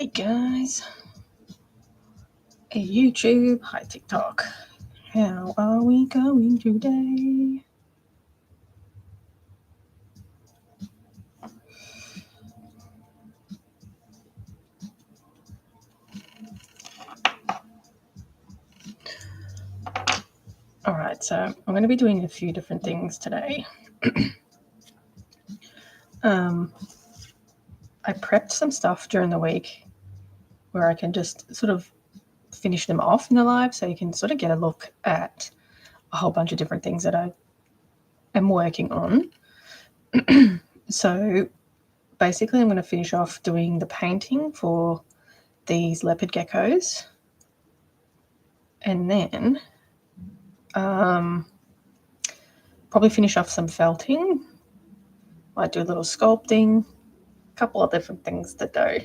Hey guys, hey YouTube, hi TikTok. How are we going today? Alright, so I'm going to be doing a few different things today. I prepped some stuff during the week where I can just sort of finish them off in the live, so you can sort of get a look at a whole bunch of different things that I am working on. So basically I'm going to finish off doing the painting for these leopard geckos, and then probably finish off some felting. Might do a little sculpting, a couple of different things to do.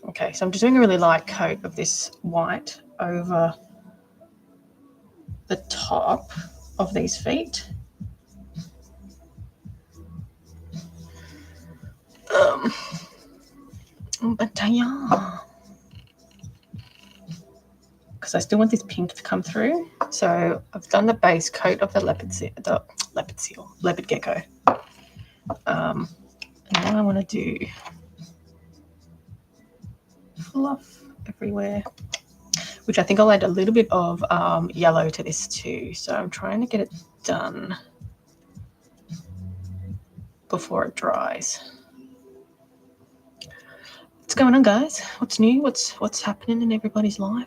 Okay, so I'm just doing a really light coat of this white over the top of these feet. But yeah, because I still want this pink to come through. So I've done the base coat of the leopard gecko. And now I want to do fluff everywhere, which I think I'll add a little bit of yellow to this too. So I'm trying to get it done before it dries. What's going on, guys? What's new? What's happening in everybody's life?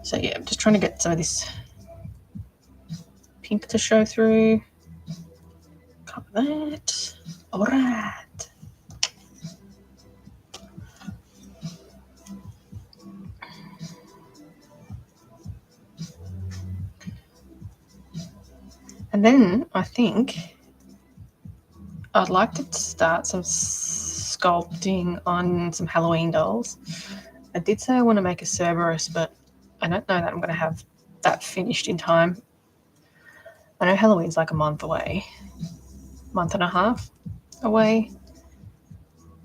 So yeah, I'm just trying to get some of this pink to show through. Cover that. All right. And then I think I'd like to start some sculpting on some Halloween dolls. I did say I want to make a Cerberus, but I don't know that I'm going to have that finished in time. I know Halloween's like a month away, month and a half away,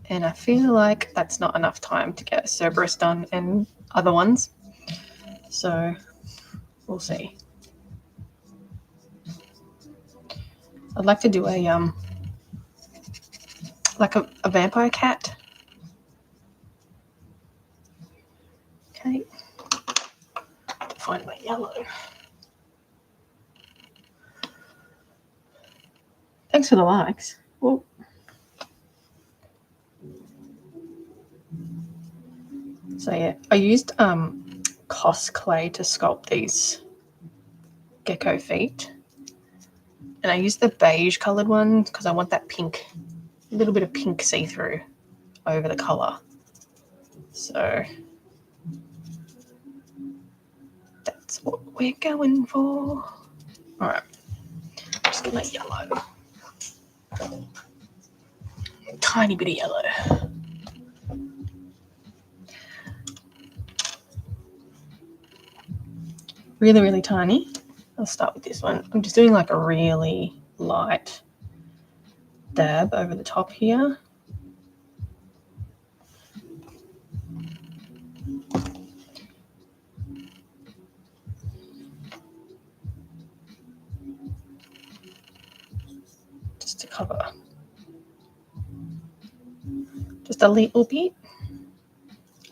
and I feel like that's not enough time to get a Cerberus done and other ones. So we'll see. I'd like to do a like a vampire cat. Okay. Find my yellow. Thanks for the likes. Whoa. So yeah, I used Cos clay to sculpt these gecko feet, and I used the beige coloured one because I want that pink, a little bit of pink see-through over the colour. So that's what we're going for. All right, just get my yellow, tiny bit of yellow. Really, really tiny. I'll start with this one. I'm just doing like a really light dab over the top here. Just to cover. Just a little bit.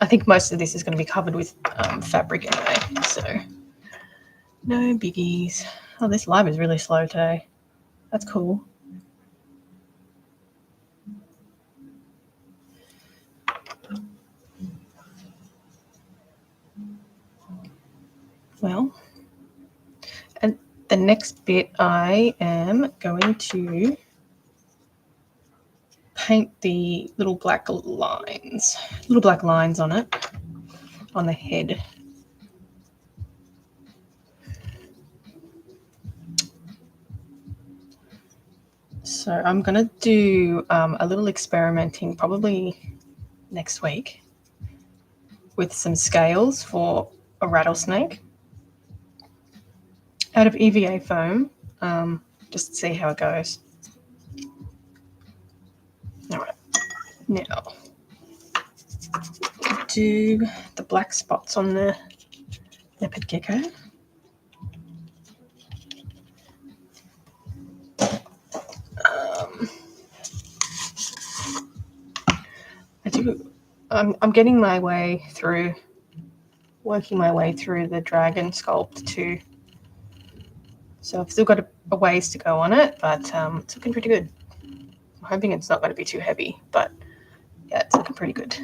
I think most of this is going to be covered with fabric anyway, so no biggies. Oh, this live is really slow today. That's cool. Well, and the next bit I am going to paint the little black lines on it, on the head. So I'm going to do a little experimenting probably next week with some scales for a rattlesnake out of EVA foam, just to see how it goes. All right, now do the black spots on the leopard gecko. I'm getting my way through, working my way through the dragon sculpt too. So I've still got a ways to go on it, but it's looking pretty good. I'm hoping it's not going to be too heavy, but yeah, it's looking pretty good.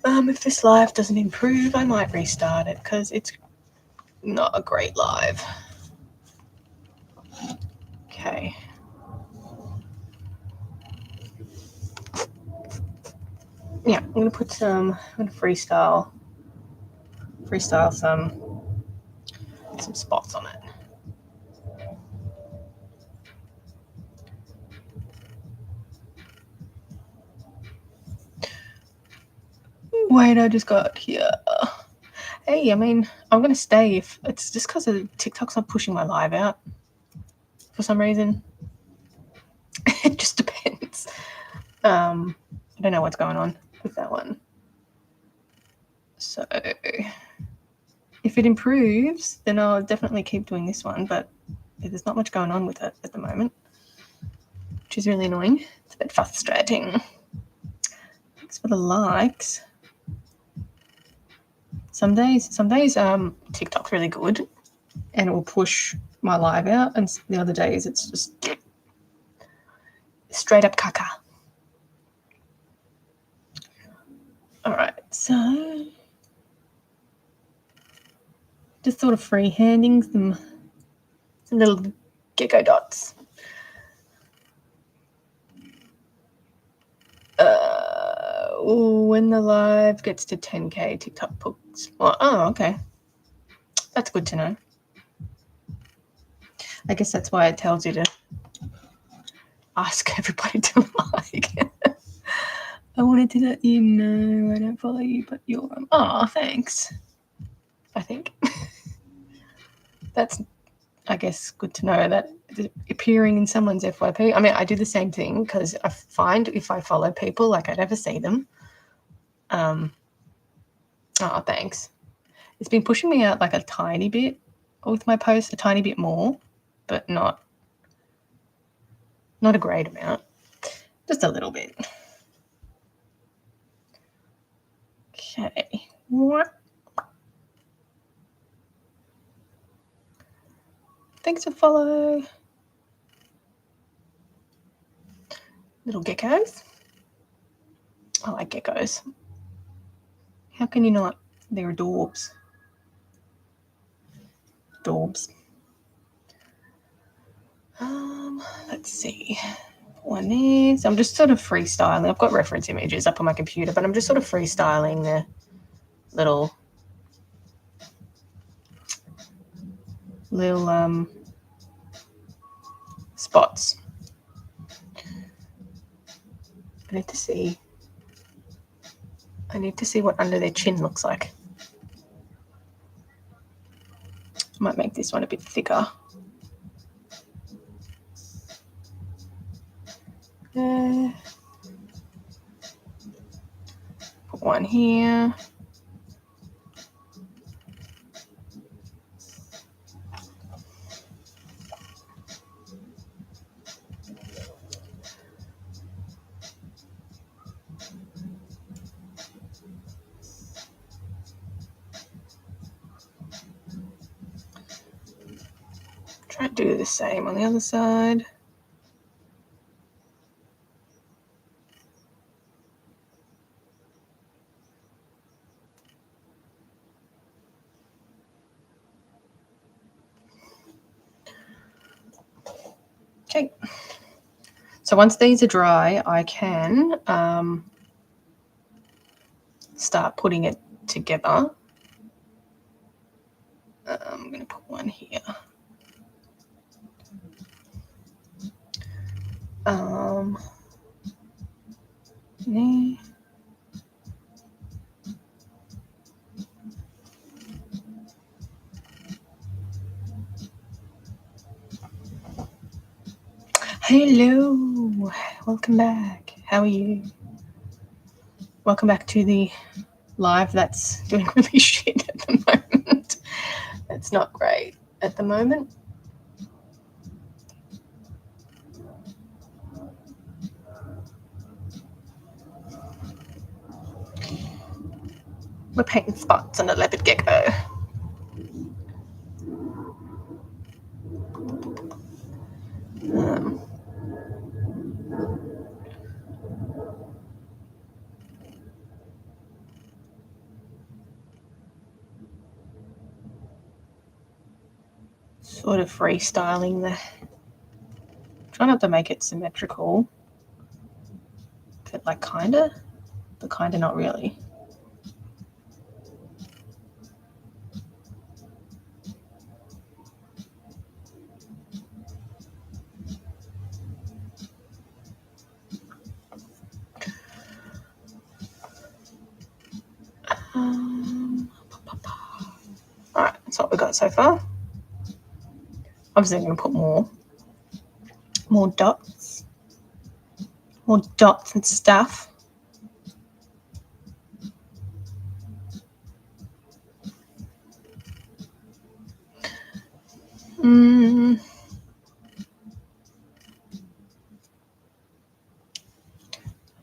If this live doesn't improve, I might restart it because it's not a great live. Okay. Yeah, I'm gonna put some. I'm gonna freestyle some spots on it. Wait, I just got here. Hey, I mean, I'm gonna stay if it's just because of TikTok's not pushing my live out for some reason. It just depends. I don't know what's going on with that one. So if it improves, then I'll definitely keep doing this one, but there's not much going on with it at the moment, which is really annoying. It's a bit frustrating. Thanks for the likes. Some days TikTok's really good and it will push my live out, and the other days it's just straight up caca. All right, so just sort of freehanding some little gecko dots. When the live gets to 10k, TikTok puts. Well, oh, okay. That's good to know. I guess that's why it tells you to ask everybody to like. I wanted to let you know I don't follow you, but you're oh, thanks. I think that's, I guess, good to know that appearing in someone's FYP. I mean, I do the same thing because I find if I follow people, like I never see them. Oh, thanks. It's been pushing me out like a tiny bit with my posts, a tiny bit more, but not a great amount, just a little bit. Okay. What? Thanks for follow. Little geckos. I like geckos. How can you not? They're adorbs. Adorbs. Let's see. One is, I'm just sort of freestyling. I've got reference images up on my computer, but I'm just sort of freestyling the little spots. I need to see what under their chin looks like. I might make this one a bit thicker. Put one here. Try to do the same on the other side. Okay. So once these are dry, I can start putting it together. I'm going to put one here. There. Hello, welcome back. How are you? Welcome back to the live that's doing really shit at the moment. It's not great at the moment. We're painting spots on a leopard gecko. Sort of freestyling the. Try not to make it symmetrical, but like kinda, but kinda not really. Alright, that's what we got so far. Obviously I'm going to put more dots and stuff.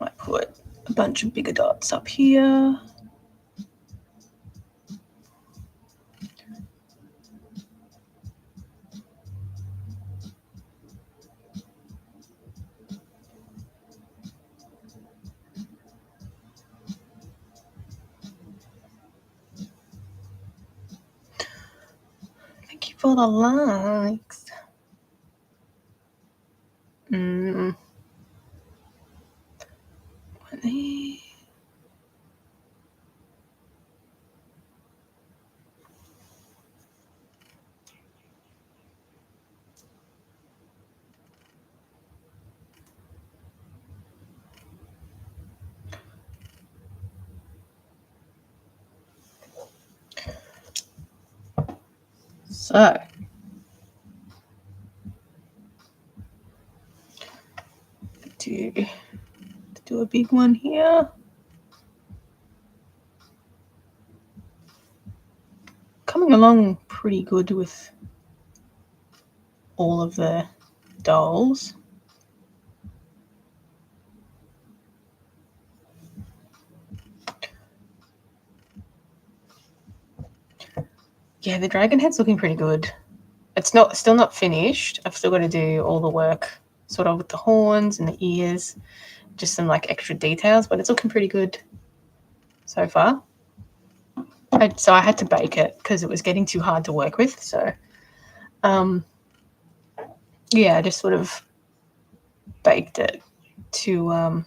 Might put a bunch of bigger dots up here. Thank you for the likes. So, do a big one here. Coming along pretty good with all of the dolls. Yeah, the dragon head's looking pretty good. It's still not finished. I've still got to do all the work sort of with the horns and the ears, just some like extra details, but it's looking pretty good so far. So I had to bake it because it was getting too hard to work with. So, yeah, I just sort of baked it to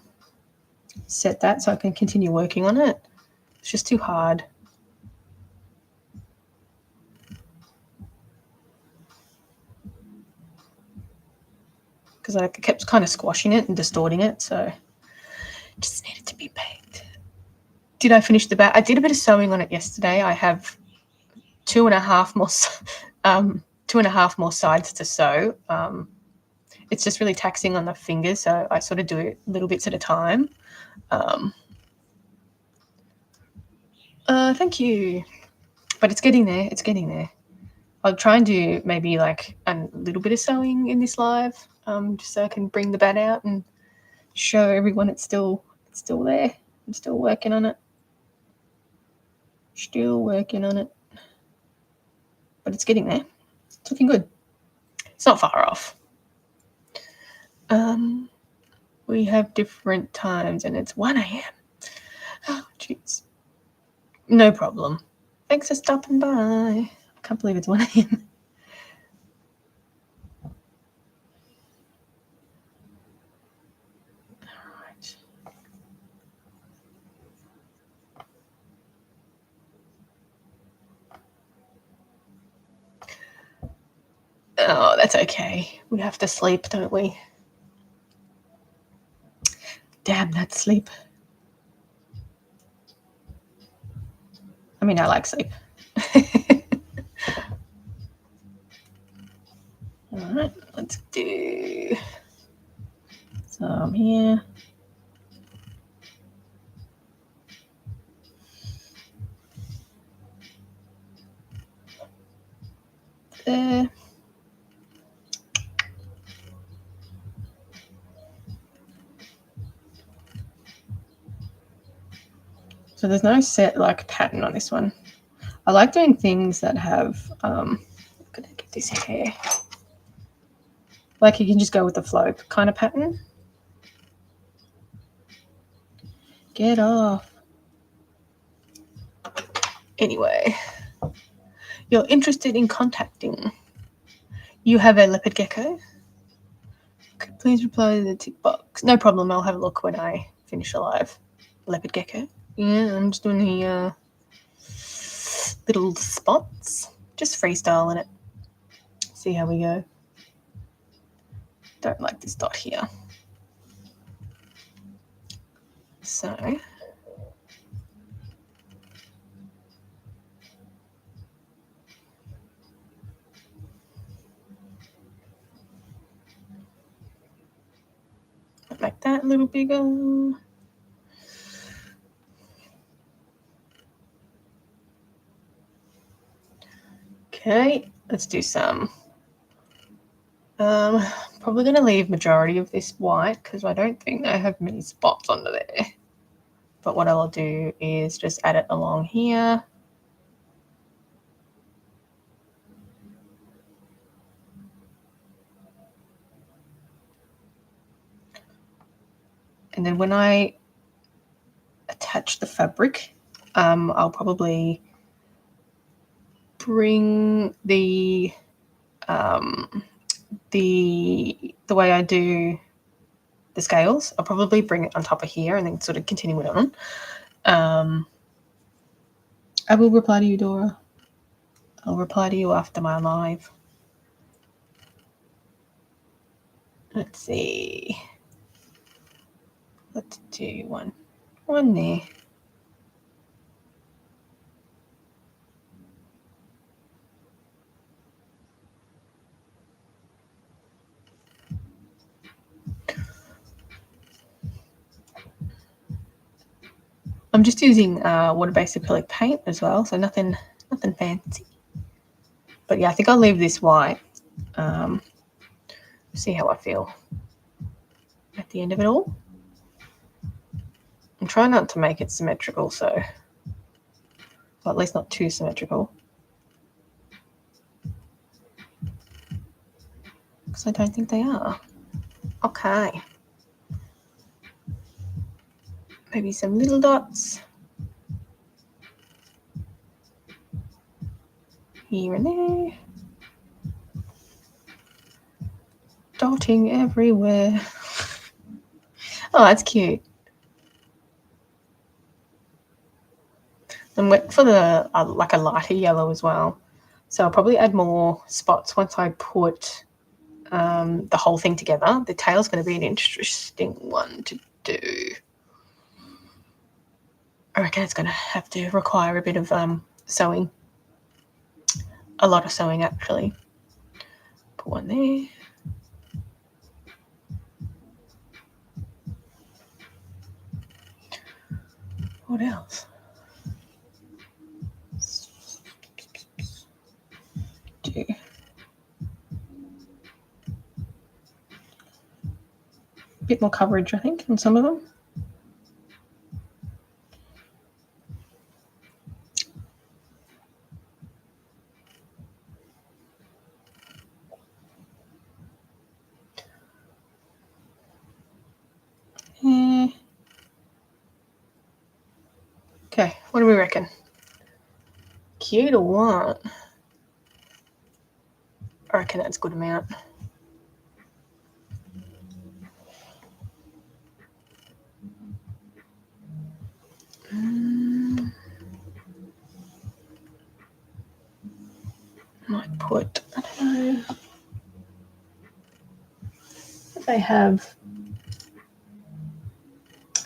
set that so I can continue working on it. It's just too hard. Because I kept kind of squashing it and distorting it, so it just needed to be baked. Did I finish the back? I did a bit of sewing on it yesterday. I have 2.5 more sides to sew. It's just really taxing on the fingers, so I sort of do it little bits at a time. Thank you. But it's getting there. It's getting there. I'll try and do maybe like a little bit of sewing in this live, just so I can bring the bat out and show everyone it's still there. I'm still working on it. Still working on it. But it's getting there. It's looking good. It's not far off. We have different times and it's 1 a.m. Oh, jeez. No problem. Thanks for stopping by. I can't believe it's 1 a.m. Alright. Oh, that's okay. We have to sleep, don't we? Damn that sleep. I mean, I like sleep. All right, let's do there. So there's no set like pattern on this one. I like doing things that have, I'm gonna get this hair. Like you can just go with the flow kind of pattern. Get off. Anyway, you're interested in contacting. You have a leopard gecko? Could please reply to the tick box. No problem, I'll have a look when I finish alive. Leopard gecko? Yeah, I'm just doing the little spots. Just freestyling it. See how we go. Don't like this dot here. So make that a little bigger. Okay, let's do some. Probably going to leave majority of this white because I don't think I have many spots under there. But what I'll do is just add it along here. And then when I attach the fabric, I'll probably bring the way I do the scales, I'll probably bring it on top of here and then sort of continue it on. I will reply to you, Dora. I'll reply to you after my live. Let's see. Let's do one there. I'm just using water-based acrylic paint as well, so nothing fancy. But yeah, I think I'll leave this white. See how I feel at the end of it all. I'm trying not to make it symmetrical, so well, at least not too symmetrical. Because I don't think they are. Okay. Maybe some little dots. Here and there. Dotting everywhere. Oh, that's cute. And went for the like a lighter yellow as well. So I'll probably add more spots once I put the whole thing together. The tail's going to be an interesting one to do. I reckon it's going to have to require a bit of sewing. A lot of sewing, actually. Put one there. What else? Do a bit more coverage, I think, on some of them. Okay, what do we reckon? Cute or what? I reckon that's a good amount. Might put, I don't know, if they have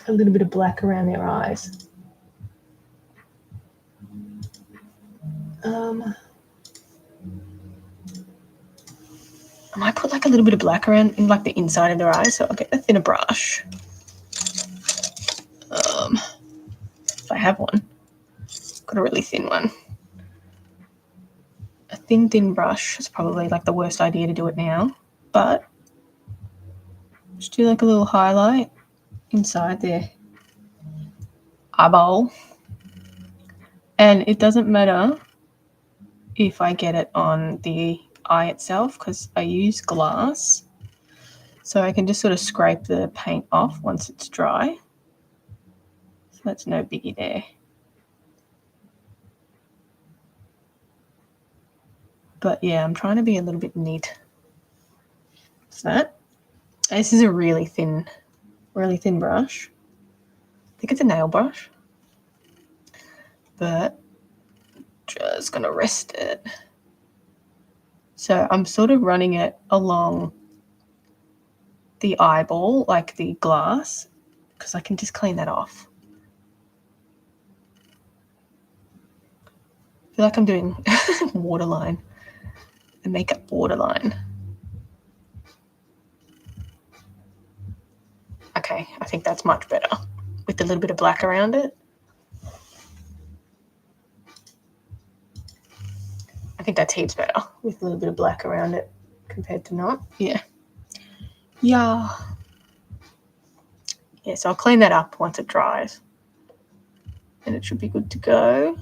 a little bit of black around their eyes. I might put like a little bit of black around in like the inside of their eyes, so I'll get a thinner brush. If I have one. Got a really thin one. A thin brush. It's probably like the worst idea to do it now, but just do like a little highlight inside their eyeball. And it doesn't matter if I get it on the eye itself because I use glass. So I can just sort of scrape the paint off once it's dry. So that's no biggie there. But yeah, I'm trying to be a little bit neat. What's that? This is a really thin brush. I think it's a nail brush. But just gonna rest it. So I'm sort of running it along the eyeball, like the glass, because I can just clean that off. I feel like I'm doing waterline, a makeup waterline. Okay, I think that's much better with a little bit of black around it. I think that's heaps better with a little bit of black around it compared to not. Yeah. Yeah. Yeah, so I'll clean that up once it dries. And it should be good to go.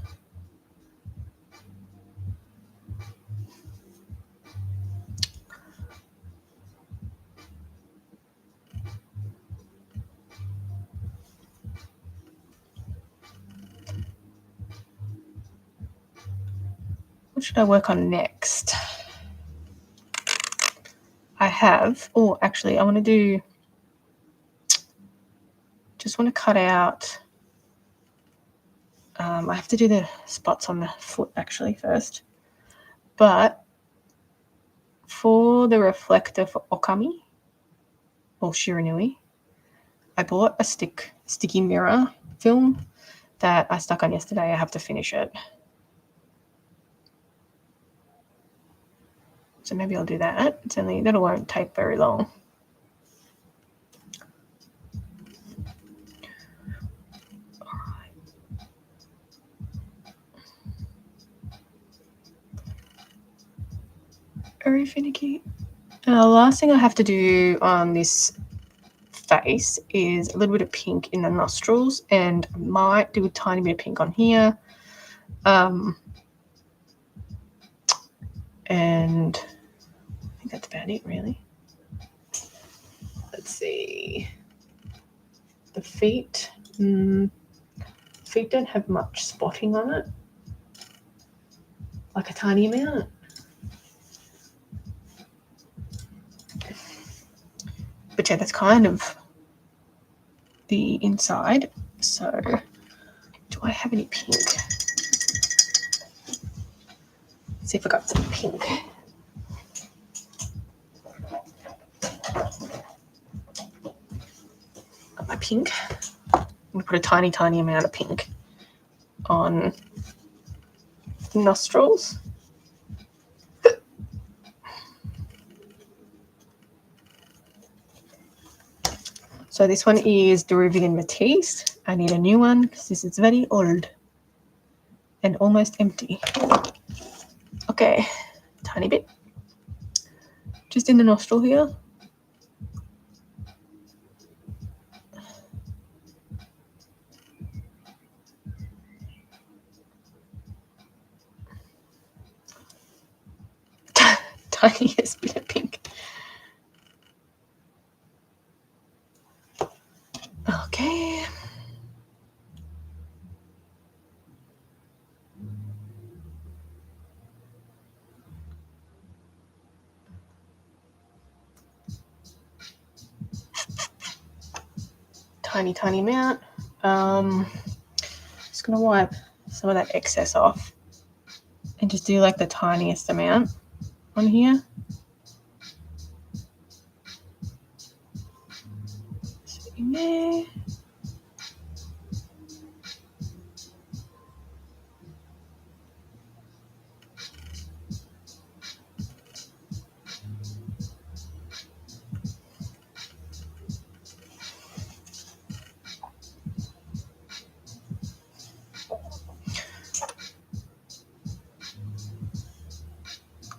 What should I work on next? I have, oh, actually, I want to do, just want to cut out, I have to do the spots on the foot actually first. But for the reflector for Okami, or Shiranui, I bought a sticky mirror film that I stuck on yesterday. I have to finish it. So maybe I'll do that. That won't take very long. All right. Very finicky. The last thing I have to do on this face is a little bit of pink in the nostrils, and I might do a tiny bit of pink on here. And I think that's about it, really. Let's see. The feet. Feet don't have much spotting on it. Like a tiny amount. But yeah, that's kind of the inside. So do I have any pink? Let's see if I got some pink. Got my pink. I'm gonna put a tiny amount of pink on the nostrils. So this one is Derivian Matisse. I need a new one because this is very old and almost empty. Okay, tiny bit. Just in the nostril here. Tiniest bit of pink. Okay. Tiny amount. Just gonna wipe some of that excess off and just do like the tiniest amount on here. So in there.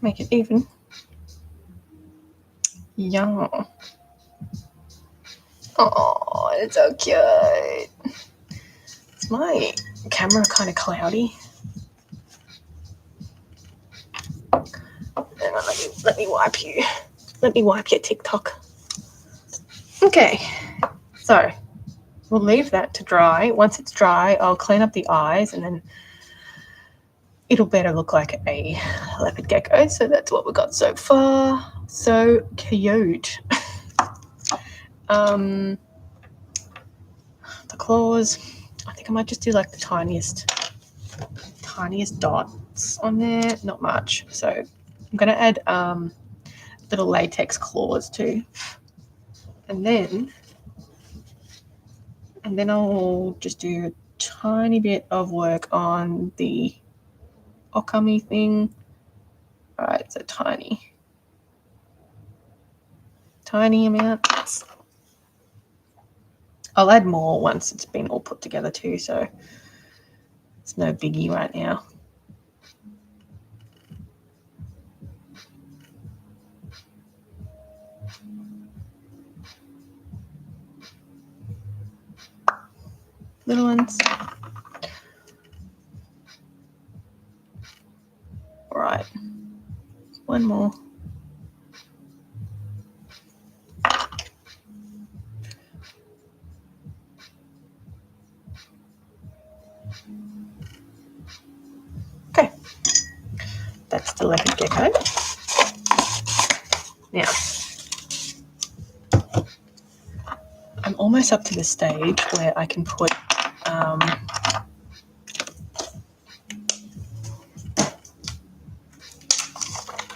make it even. Yeah. Oh, it's so cute. Is my camera kind of cloudy? Hang on, let me wipe you. Let me wipe your TikTok. Okay, so we'll leave that to dry. Once it's dry, I'll clean up the eyes and then it'll better look like a leopard gecko. So that's what we've got so far. So cute. The claws, I think I might just do like the tiniest dots on there. Not much. So I'm going to add little latex claws too. And then I'll just do a tiny bit of work on the okami thing. All right, so tiny amounts. I'll add more once it's been all put together too, so it's no biggie right now. Little ones. All right, one more. Okay, that's the leopard gecko. Now, I'm almost up to the stage where I can put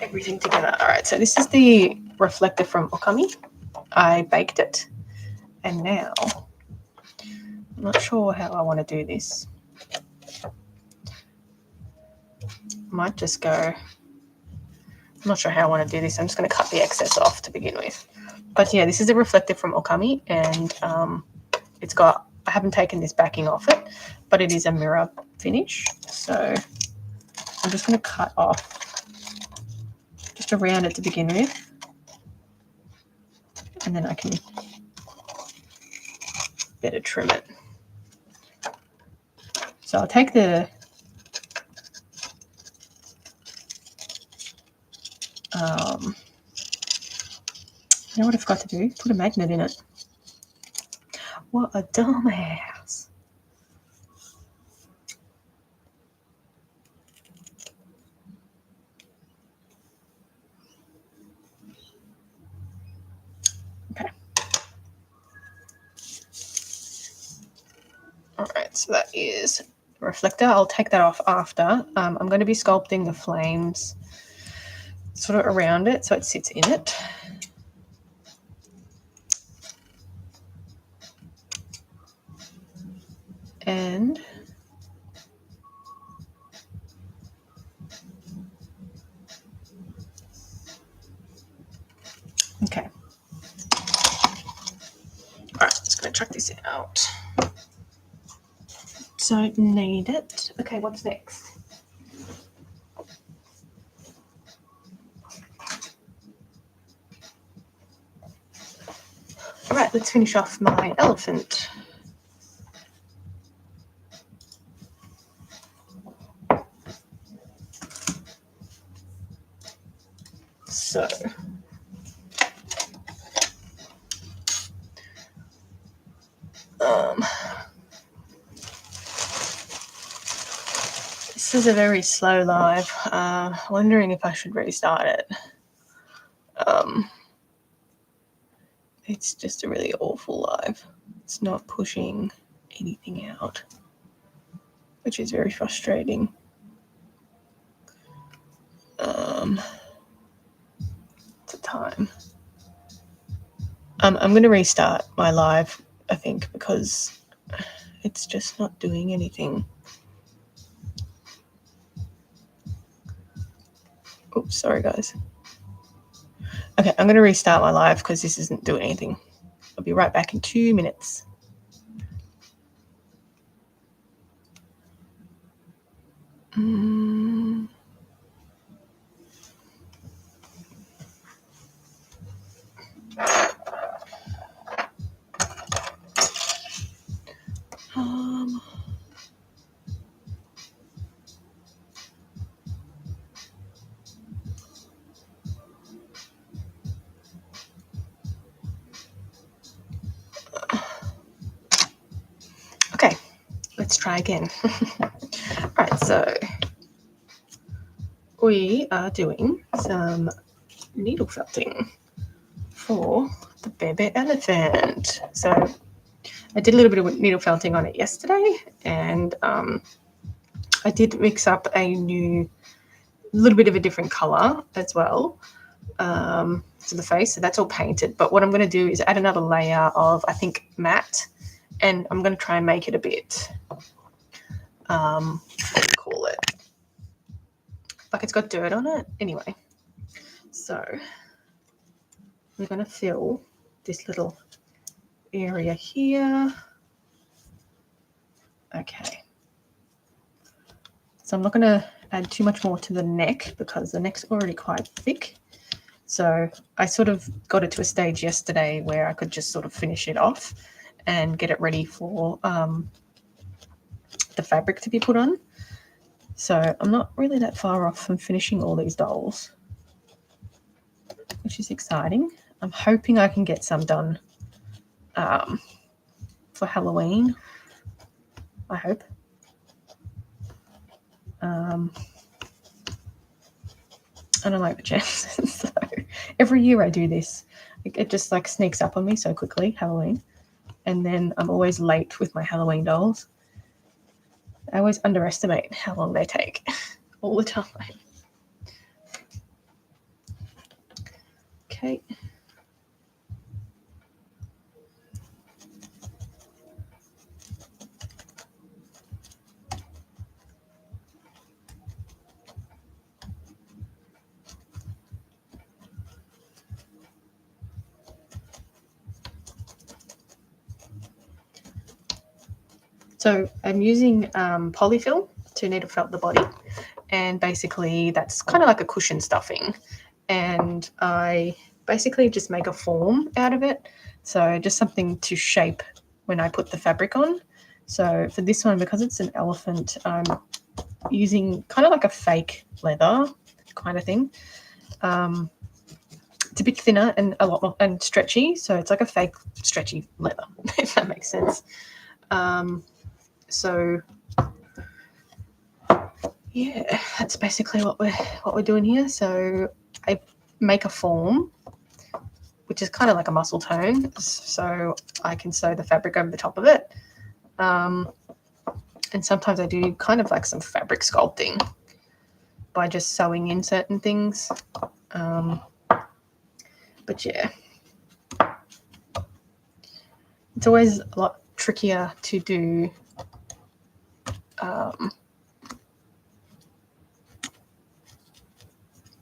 everything together. All right, so this is the reflector from Okami. I baked it, and now I'm not sure how I want to do this. Might just go, I'm not sure how I want to do this. I'm just going to cut the excess off to begin with. But yeah, this is a reflector from Okami, and it's got, I haven't taken this backing off it, but it is a mirror finish. So I'm just going to cut off just around it to begin with, and then I can better trim it. So I'll take the you know what I forgot to do? Put a magnet in it. What a dumbass. Okay. All right, so that is the reflector. I'll take that off after. I'm going to be sculpting the flames sort of around it so it sits in it. And okay. All right, just going to chuck this out. Don't need it. Okay, what's next? All right, let's finish off my elephant. So this is a very slow live. Wondering if I should restart it. It's just a really awful live. It's not pushing anything out, which is very frustrating. It's a time. I'm going to restart my live, I think, because it's just not doing anything. Oops, sorry guys. Okay, I'm going to restart my live because this isn't doing anything. I'll be right back in 2 minutes. let's try again. Alright, so we are doing some needle felting for the baby elephant. So I did a little bit of needle felting on it yesterday, and I did mix up a little bit of a different color as well to the face. So that's all painted. But what I'm going to do is add another layer of, I think, matte, and I'm going to try and make it a bit, what do you call it? Like it's got dirt on it. Anyway, so we're going to fill this little area here. Okay. So I'm not going to add too much more to the neck because the neck's already quite thick. So I sort of got it to a stage yesterday where I could just sort of finish it off and get it ready for the fabric to be put on. So I'm not really that far off from finishing all these dolls, which is exciting. I'm hoping I can get some done for Halloween. I hope. I don't like the chances. So every year I do this. It just like sneaks up on me so quickly, Halloween. And then I'm always late with my Halloween dolls. I always underestimate how long they take all the time. Okay. So I'm using polyfill to needle felt the body, and basically that's kind of like a cushion stuffing, and I basically just make a form out of it, so just something to shape when I put the fabric on. So for this one, because it's an elephant, I'm using kind of like a fake leather kind of thing. It's a bit thinner and a lot more and stretchy, so it's like a fake stretchy leather, if that makes sense. So yeah, that's basically what we're doing here. So I make a form, which is kind of like a muscle tone, so I can sew the fabric over the top of it. And sometimes I do kind of like some fabric sculpting by just sewing in certain things. But yeah, it's always a lot trickier to do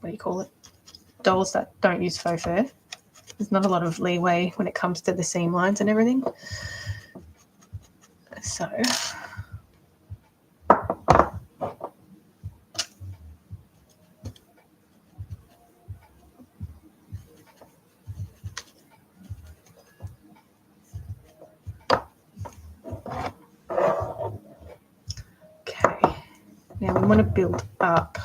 what do you call it? Dolls that don't use faux fur. There's not a lot of leeway when it comes to the seam lines and everything. So okay, now we want to build up.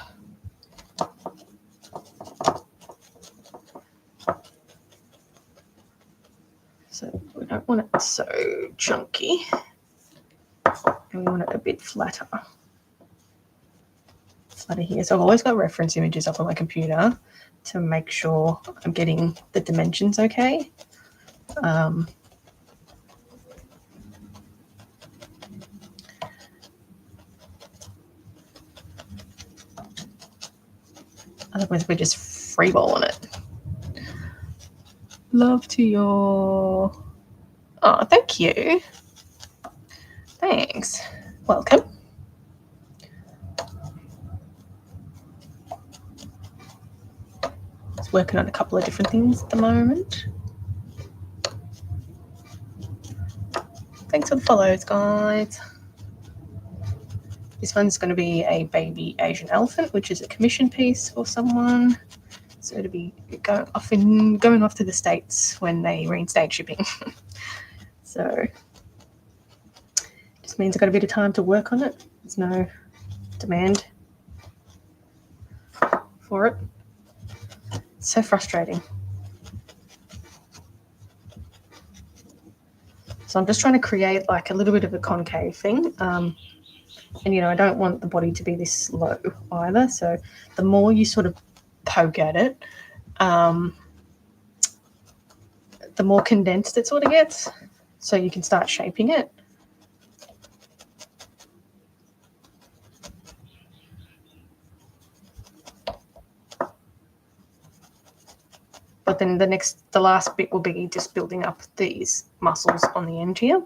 So we don't want it so chunky, and we want it a bit flatter. Flatter here. So I've always got reference images up on my computer to make sure I'm getting the dimensions okay. Otherwise we're just freeballing it. Love to your... Oh, thank you. Thanks. Welcome. Just working on a couple of different things at the moment. Thanks for the follows, guys. This one's going to be a baby Asian elephant, which is a commission piece for someone. So to be going off to the States when they reinstate shipping. So just means I've got a bit of time to work on it. There's no demand for it. It's so frustrating. So I'm just trying to create like a little bit of a concave thing. And, you know, I don't want the body to be this low either. So the more you sort of poke at it, the more condensed it sort of gets. So you can start shaping it. But then the last bit will be just building up these muscles on the end here.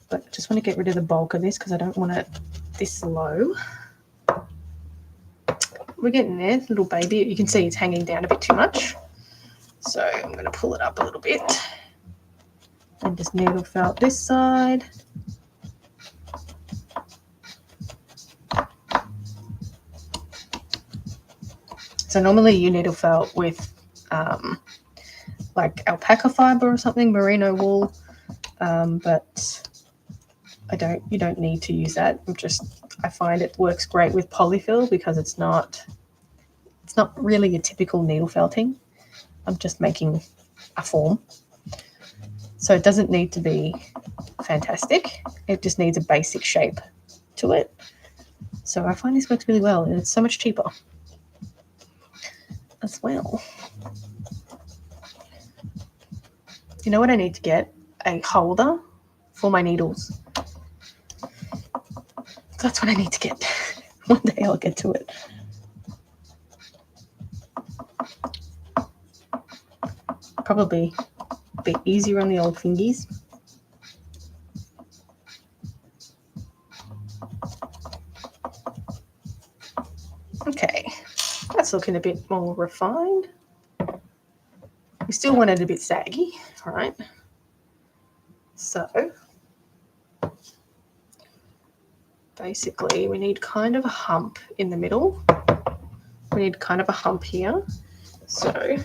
But I just want to get rid of the bulk of this because I don't want it this low. We're getting there, little baby. You can see it's hanging down a bit too much. So I'm going to pull it up a little bit. And just needle felt this side. So normally you needle felt with like alpaca fiber or something, merino wool, but you don't need to use that. I find it works great with polyfill because it's not really a typical needle felting. I'm just making a form. So it doesn't need to be fantastic. It just needs a basic shape to it. So I find this works really well, and it's so much cheaper as well. You know what I need to get? A holder for my needles. That's what I need to get. One day I'll get to it. Probably a bit easier on the old fingies. Okay, that's looking a bit more refined. We still want it a bit saggy, all right? So basically we need kind of a hump in the middle. We need kind of a hump here. So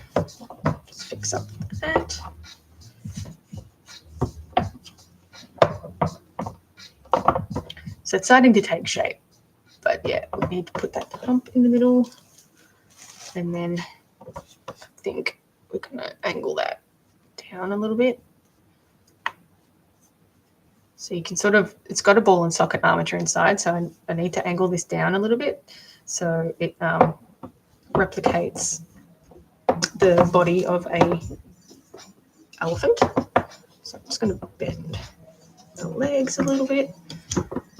just fix up that. So it's starting to take shape, but yeah, we need to put that hump in the middle, and then I think we're gonna angle that down a little bit. So you can it's got a ball and socket armature inside, so I need to angle this down a little bit so it replicates the body of a elephant. So I'm just going to bend the legs a little bit,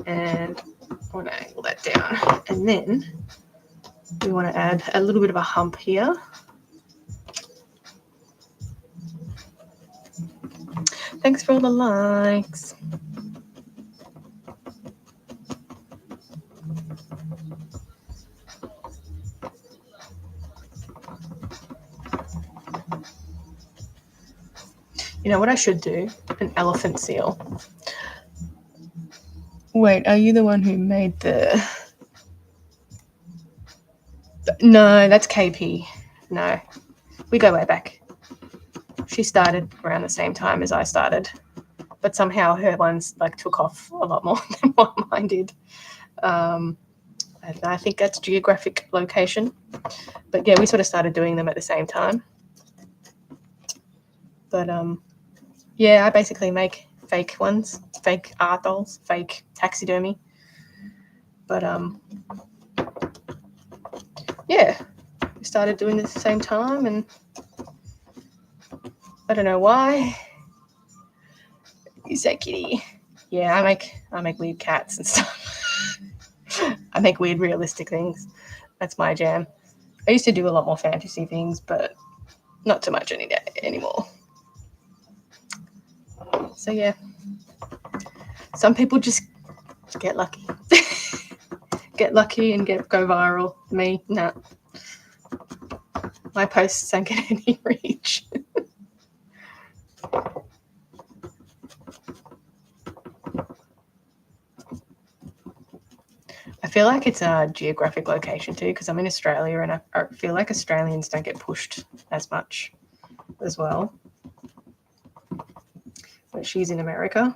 and I want to angle that down. And then we want to add a little bit of a hump here. Thanks for all the likes. You know what I should do? An elephant seal. Wait, are you the one who made the... No, that's KP. No, we go way back. She started around the same time as I started, but somehow her ones like took off a lot more than what mine did. And I think that's geographic location. But yeah, we sort of started doing them at the same time. But yeah, I basically make fake ones, fake art dolls, fake taxidermy. But yeah, we started doing it at the same time, and I don't know why. You say kitty. Yeah, I make weird cats and stuff. I make weird realistic things. That's my jam. I used to do a lot more fantasy things, but not too much anymore. So yeah, some people just get lucky. Get lucky and go viral. Me, no. My posts don't get any reach. I feel like it's a geographic location too, because I'm in Australia, and I feel like Australians don't get pushed as much as well. But she's in America.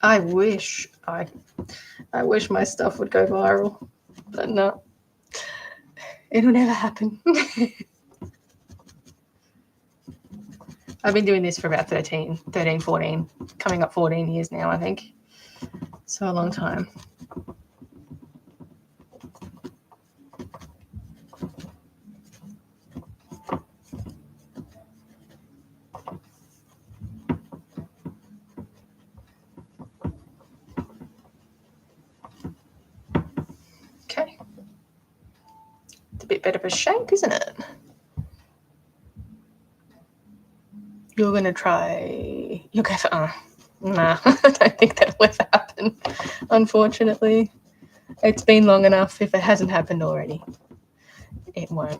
I wish my stuff would go viral, but no, it'll never happen. I've been doing this for about 13, 14, coming up 14 years now, I think. So a long time. Okay. It's a bit better of a shape, isn't it? You're going to try... You'll go for... Nah, I don't think that'll ever happen, unfortunately. It's been long enough. If it hasn't happened already, it won't.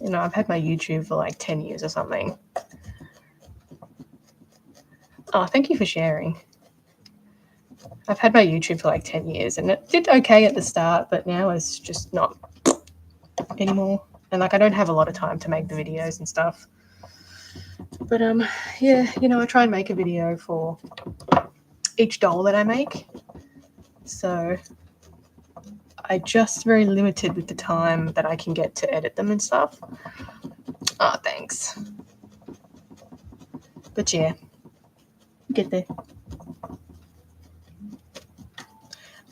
You know, I've had my YouTube for like 10 years or something. Oh, thank you for sharing. I've had my YouTube for like 10 years and it did okay at the start, but now it's just not anymore. And like I don't have a lot of time to make the videos and stuff. But yeah, you know, I try and make a video for each doll that I make. So I just very limited with the time that I can get to edit them and stuff. Oh, thanks. But yeah, get there.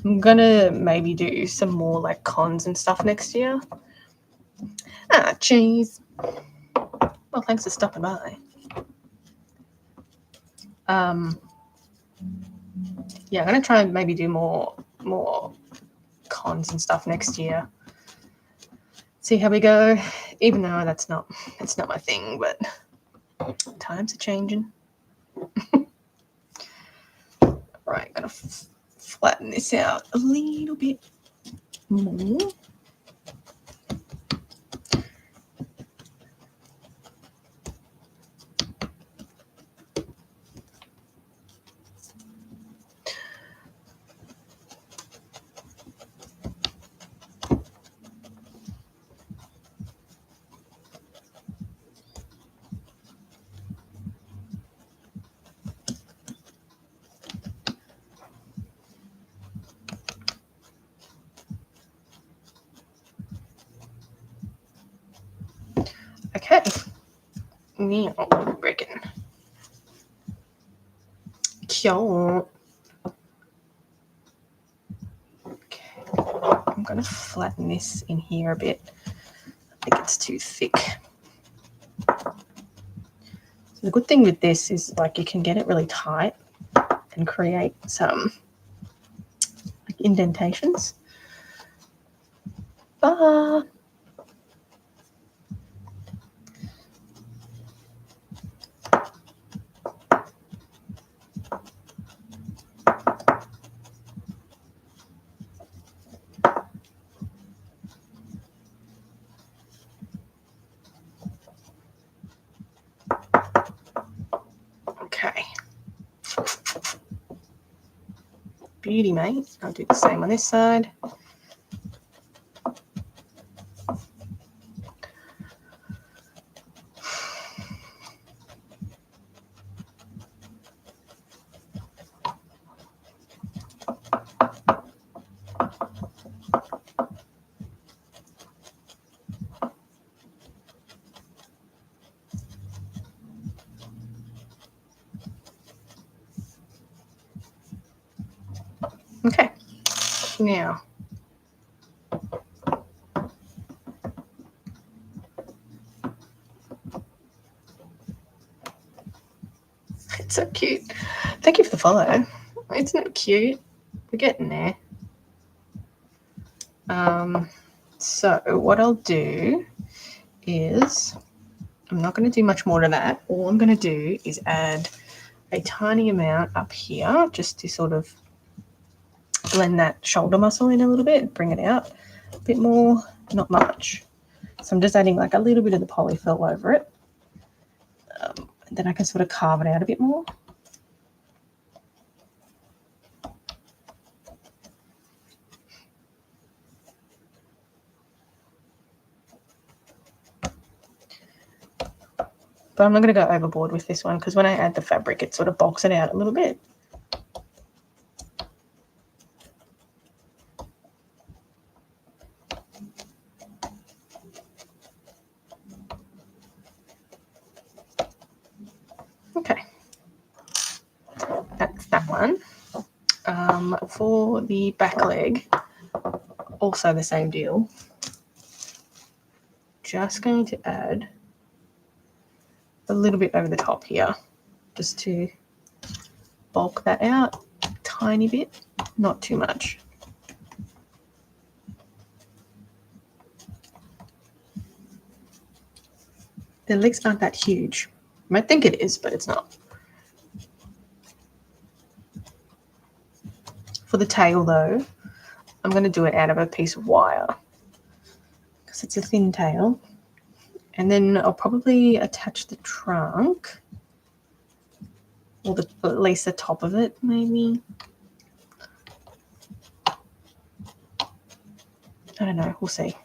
I'm gonna maybe do some more like cons and stuff next year. Ah, jeez. Well, thanks for stopping by. Yeah, I'm gonna try and maybe do more cons and stuff next year. See how we go. Even though that's not my thing, but times are changing. Right, gonna flatten this out a little bit more. Okay. Now, I reckon. Cute. Okay. I'm going to flatten this in here a bit. I think it's too thick. So the good thing with this is like you can get it really tight and create some like indentations. But okay. Beauty, mate. I'll do the same on this side. Okay. Now, it's so cute. Thank you for the follow. Isn't it cute? We're getting there. So what I'll do is I'm not going to do much more to that. All I'm going to do is add a tiny amount up here just to sort of blend that shoulder muscle in a little bit, bring it out a bit more, not much. So I'm just adding like a little bit of the polyfill over it. And then I can sort of carve it out a bit more. But I'm not going to go overboard with this one because when I add the fabric, it sort of bulks it out a little bit. Okay, that's that one. For the back leg, also the same deal. Just going to add a little bit over the top here, just to bulk that out a tiny bit, not too much. The legs aren't that huge. You might think it is, but it's not. For the tail though, I'm going to do it out of a piece of wire because it's a thin tail. And then I'll probably attach the trunk, or at least the top of it, maybe. I don't know, we'll see.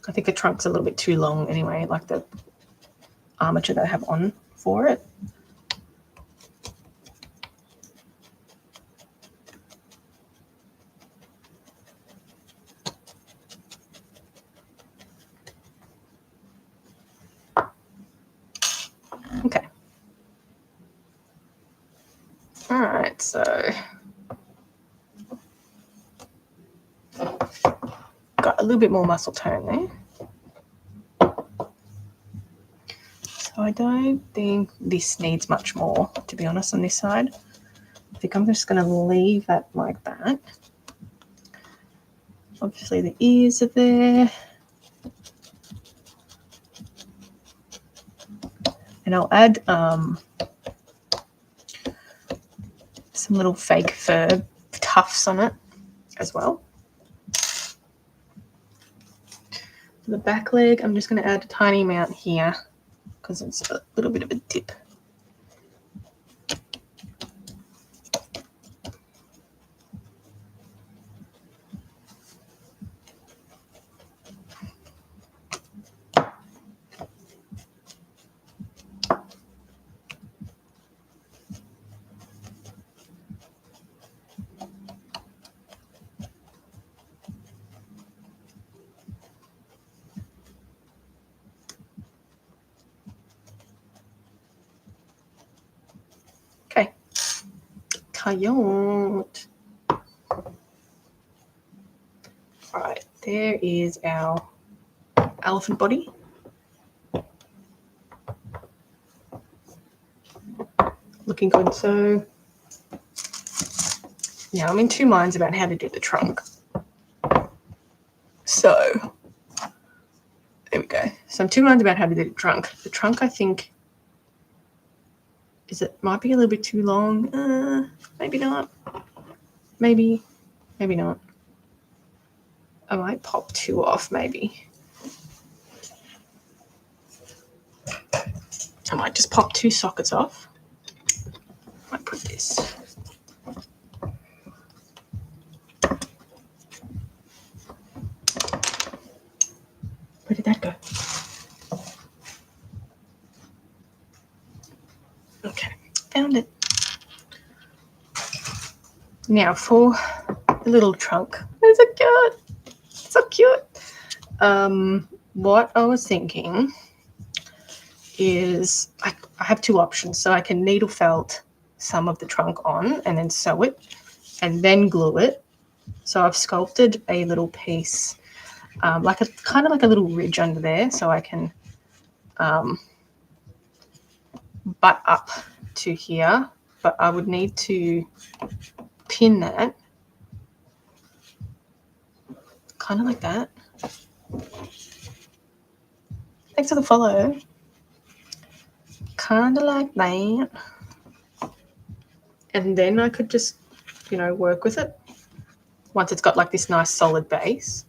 I think the trunk's a little bit too long anyway, like the armature that I have on for it. Okay. All right, so got a little bit more muscle tone there. So I don't think this needs much more, to be honest, on this side. I think I'm just going to leave that like that. Obviously the ears are there. And I'll add some little fake fur tufts on it as well. For the back leg, I'm just going to add a tiny amount here because it's a little bit of a dip. Okay. Coyote. All right, there is our elephant body. Looking good. So now I'm in two minds about how to do the trunk. So there we go. So I'm two minds about how to do the trunk. The trunk, I think, might be a little bit too long. Maybe not. Maybe not. I might pop two off, maybe. I might just pop two sockets off. I might put this. Where did that go? Okay, found it. Now for the little trunk. It's so cute. So cute. What I was thinking is I have two options. So I can needle felt some of the trunk on and then sew it and then glue it. So I've sculpted a little piece, like a kind of like a little ridge under there, so I can butt up to here. But I would need to pin that kind of like that. Thanks for the follow. Kind of like that. And then I could just, work with it once it's got like this nice solid base.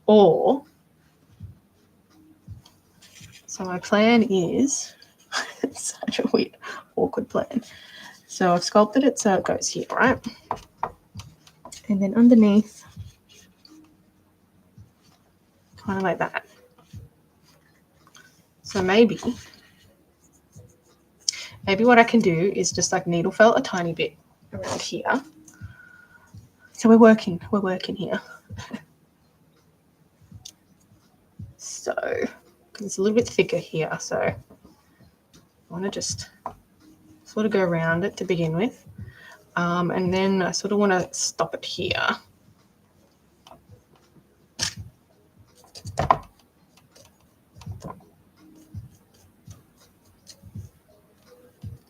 Or, so my plan is, it's such a weird, awkward plan. So I've sculpted it so it goes here, right? And then underneath, kind of like that. So maybe what I can do is just like needle felt a tiny bit around here. So we're working here. So I'm It's a little bit thicker here, so I want to just sort of go around it to begin with. And then I sort of want to stop it here.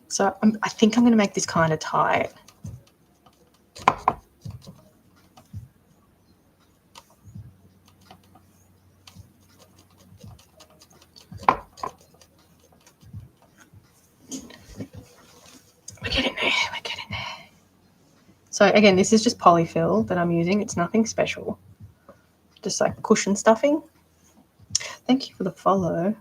So I think I'm going to make this kind of tight. We're getting there. So again, this is just polyfill that I'm using. It's nothing special. Just like cushion stuffing. Thank you for the follow.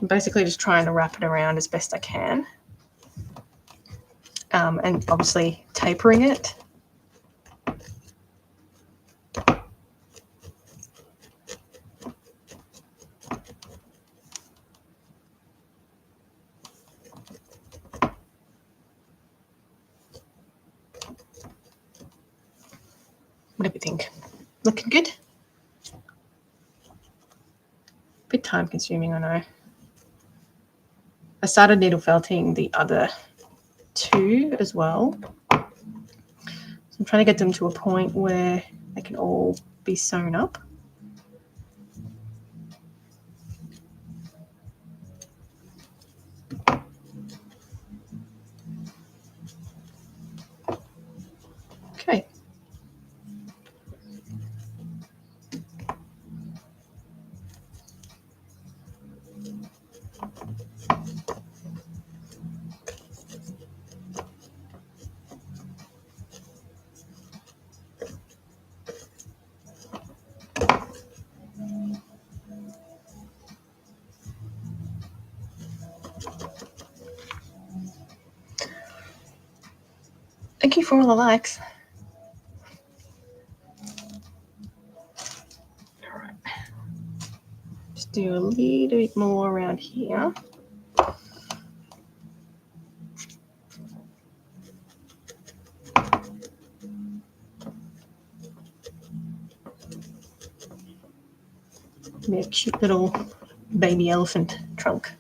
I'm basically just trying to wrap it around as best I can. And obviously tapering it. What do you think? Looking good? Bit time consuming, I know. I started needle felting the other two as well. So I'm trying to get them to a point where they can all be sewn up. Okay. Thank you for all the likes. All right. Just do a little bit more around here. Be a cute little baby elephant trunk.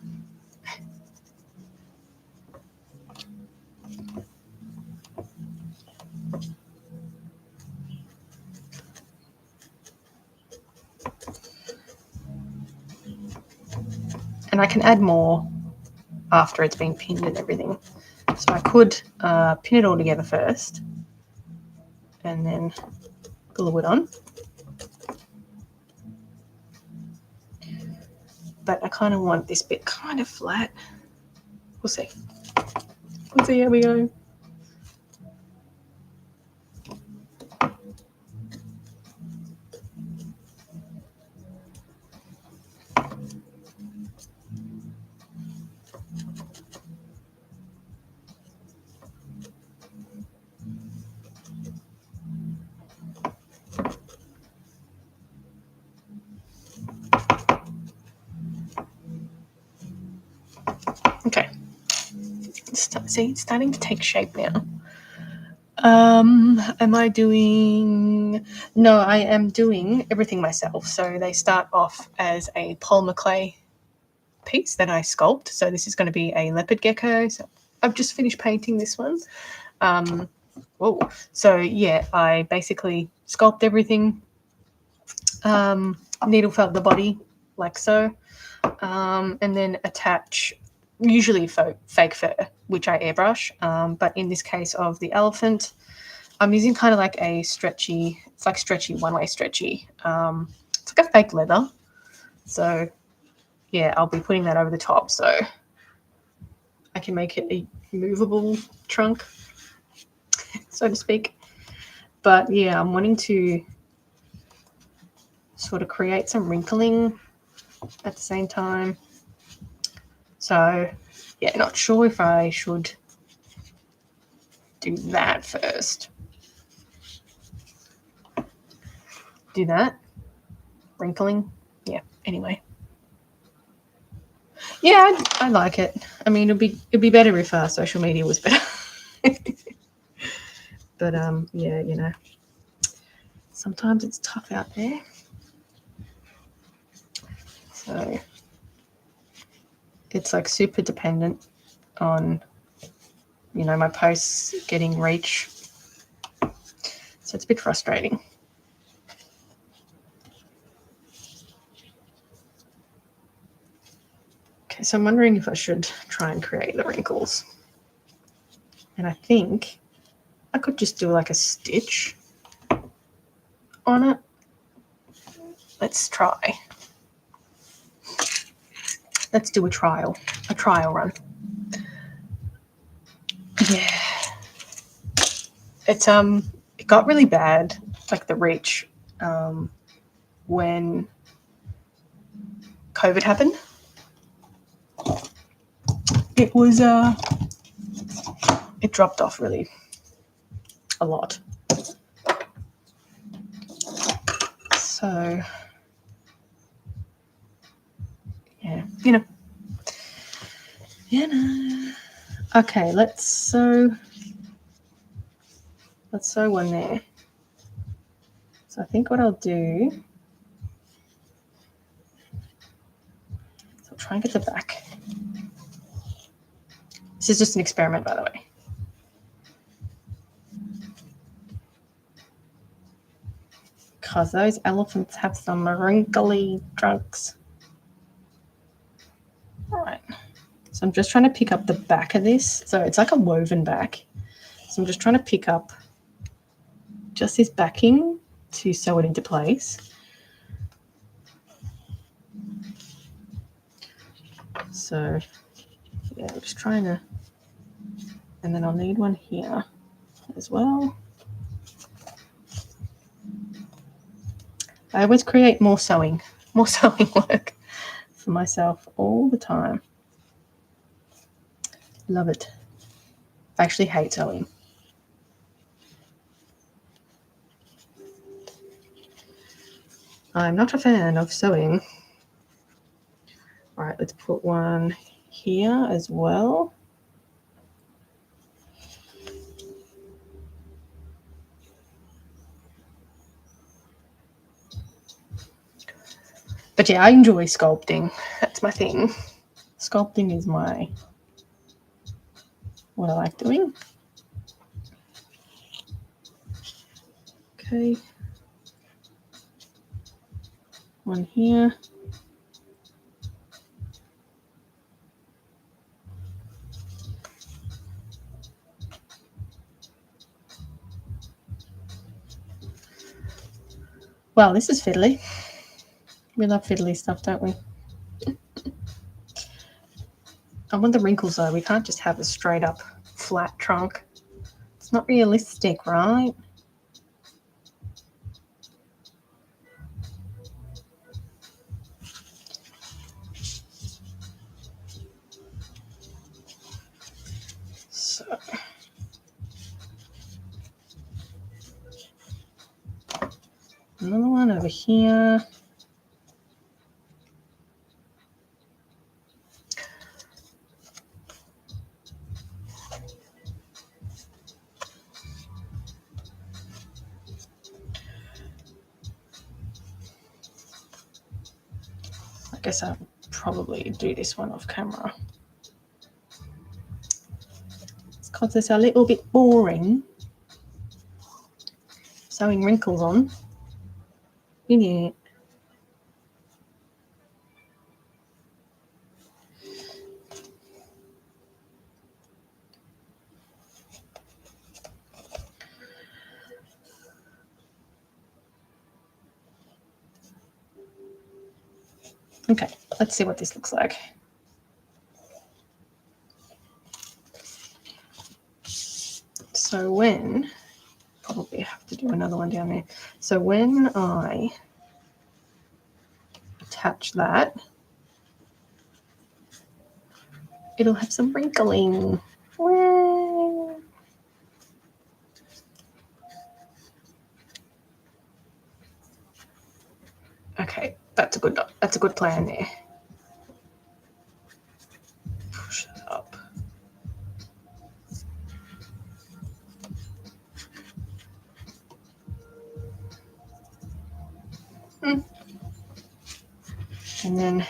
And I can add more after it's been pinned and everything. So I could pin it all together first and then glue it on. But I kind of want this bit kind of flat. We'll see. We'll see how we go. Okay. See, it's starting to take shape now. Am I doing... No, I am doing everything myself. So they start off as a polymer clay piece that I sculpt. So this is going to be a leopard gecko. So I've just finished painting this one. Whoa. So yeah, I basically sculpt everything, needle felt the body like so, and then attach usually fake fur, which I airbrush. But in this case of the elephant, I'm using kind of like a stretchy, it's like stretchy, one-way stretchy. It's like a fake leather. So yeah, I'll be putting that over the top so I can make it a movable trunk, so to speak. But yeah, I'm wanting to sort of create some wrinkling at the same time. So yeah, not sure if I should do that first. do that. Wrinkling. Yeah, anyway. Yeah, I like it. I mean, it'd be better if social media was better. But yeah, you know, sometimes it's tough out there. So it's like super dependent on, you know, my posts getting reach. So it's a bit frustrating. Okay, so I'm wondering if I should try and create the wrinkles. And I think I could just do like a stitch on it. Let's try. Let's do a trial run. Yeah. It's it got really bad, like the reach, when COVID happened. It was it dropped off really a lot. So yeah, you know. Okay, let's sew one there. So I think what I'll do, so I'll try and get the back. This is just an experiment, by the way. Because those elephants have some wrinkly trunks. All right. So I'm just trying to pick up the back of this. So it's like a woven back. So I'm just trying to pick up just this backing to sew it into place. So yeah, I'm just trying to, and then I'll need one here as well. I always create more sewing work for myself all the time. Love it. I actually hate sewing. I'm not a fan of sewing. All right, let's put one here as well. But yeah, I enjoy sculpting. That's my thing. Sculpting is what I like doing. Okay. One here. Well, this is fiddly. We love fiddly stuff, don't we? I want the wrinkles though. We can't just have a straight up flat trunk. It's not realistic, right? So another one over here. I guess I'll probably do this one off camera. It's because it's a little bit boring sewing wrinkles on. Yeah. Okay, let's see what this looks like. So when, probably have to do another one down there. So when I attach that, it'll have some wrinkling. Okay, that's a good plan there. Push it up. And then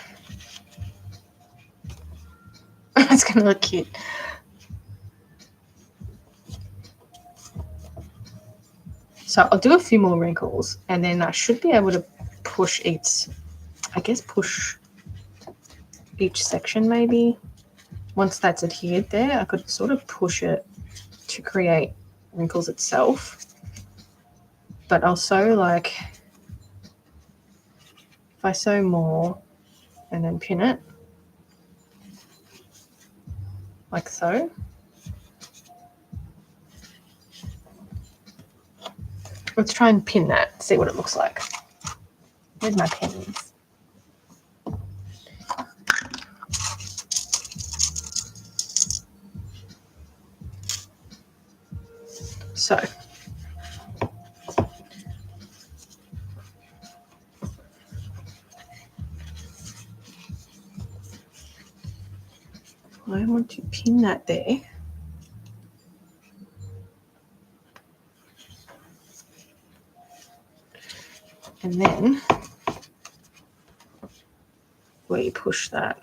it's going to look cute. So I'll do a few more wrinkles, and then I should be able to push each section maybe. Once that's adhered there, I could sort of push it to create wrinkles itself. But I'll sew, like, if I sew more and then pin it, like so. Let's try and pin that, see what it looks like. Where's my pins? So I want to pin that there. And then we push that.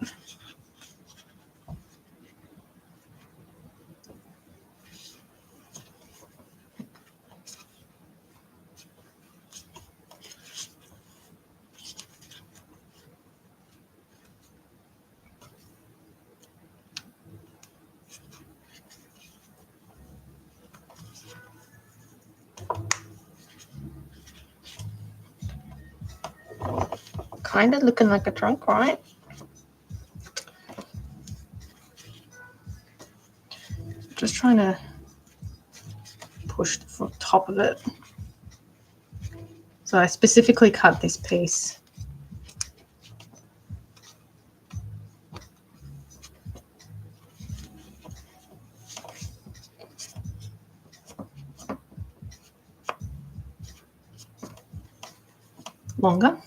Kind of looking like a trunk, right? Just trying to push the top of it. So I specifically cut this piece. Longer.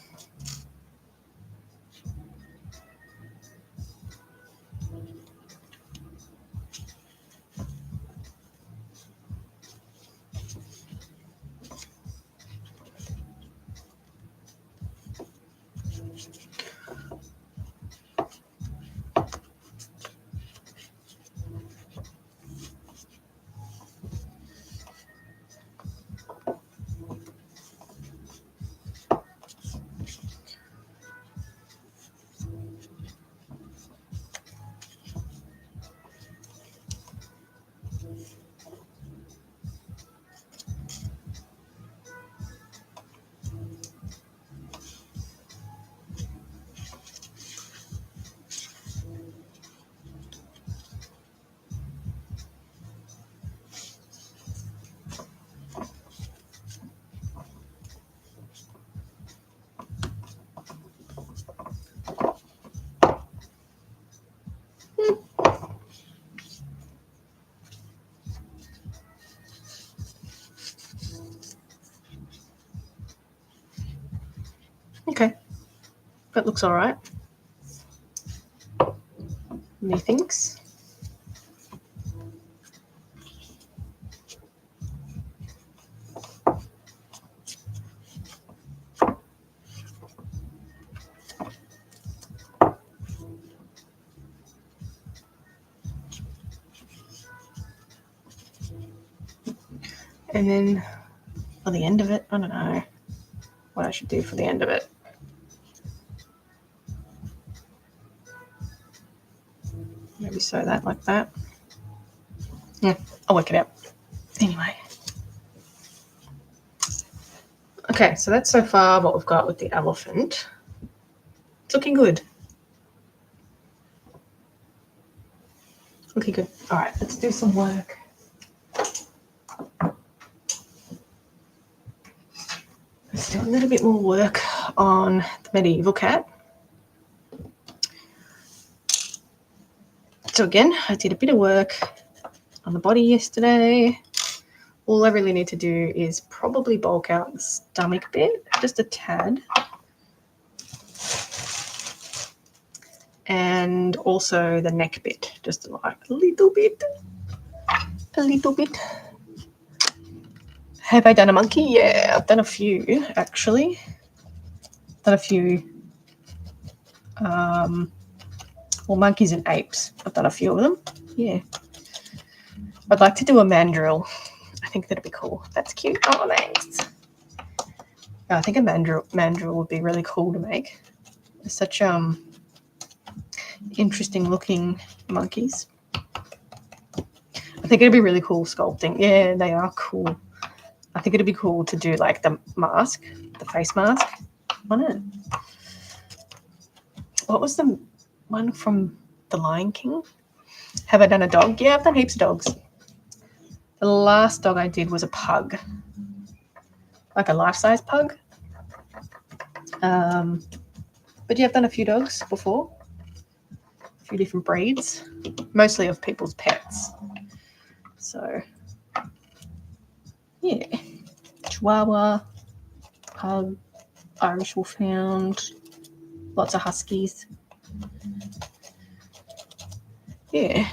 Okay, that looks all right. Methinks. And then for the end of it, I don't know what I should do for the end of it. Maybe sew that like that. Yeah, I'll work it out. Anyway. Okay, so that's so far what we've got with the elephant. It's looking good. Looking good. All right, let's do some work. Let's do a little bit more work on the medieval cat. So again, I did a bit of work on the body yesterday. All I really need to do is probably bulk out the stomach bit, just a tad. and also the neck bit, just like a little bit. Have I done a monkey? Yeah, I've done a few actually. Done a few. Monkeys and apes. I've done a few of them. Yeah. I'd like to do a mandrill. I think that'd be cool. That's cute. Oh, thanks. I think a mandrill would be really cool to make. They're such interesting looking monkeys. I think it'd be really cool sculpting. Yeah, they are cool. I think it'd be cool to do like the mask, the face mask on it. What was the one from The Lion King? Have I done a dog? Yeah, I've done heaps of dogs. The last dog I did was a pug, like a life-size pug. But yeah, I've done a few dogs before, a few different breeds, mostly of people's pets. So yeah, Chihuahua, pug, Irish Wolfhound, lots of huskies. Yeah,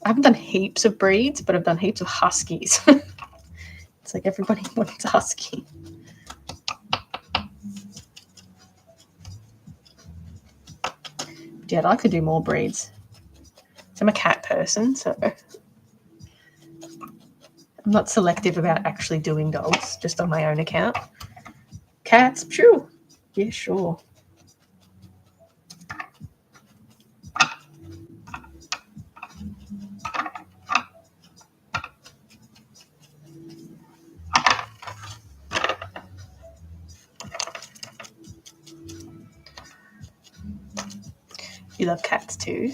I haven't done heaps of breeds, but I've done heaps of huskies. It's like everybody wants a husky. Yeah, I'd like to do more breeds. So I'm a cat person, so I'm not selective about actually doing dogs, just on my own account. Cats, sure. Yeah, sure. You love cats too?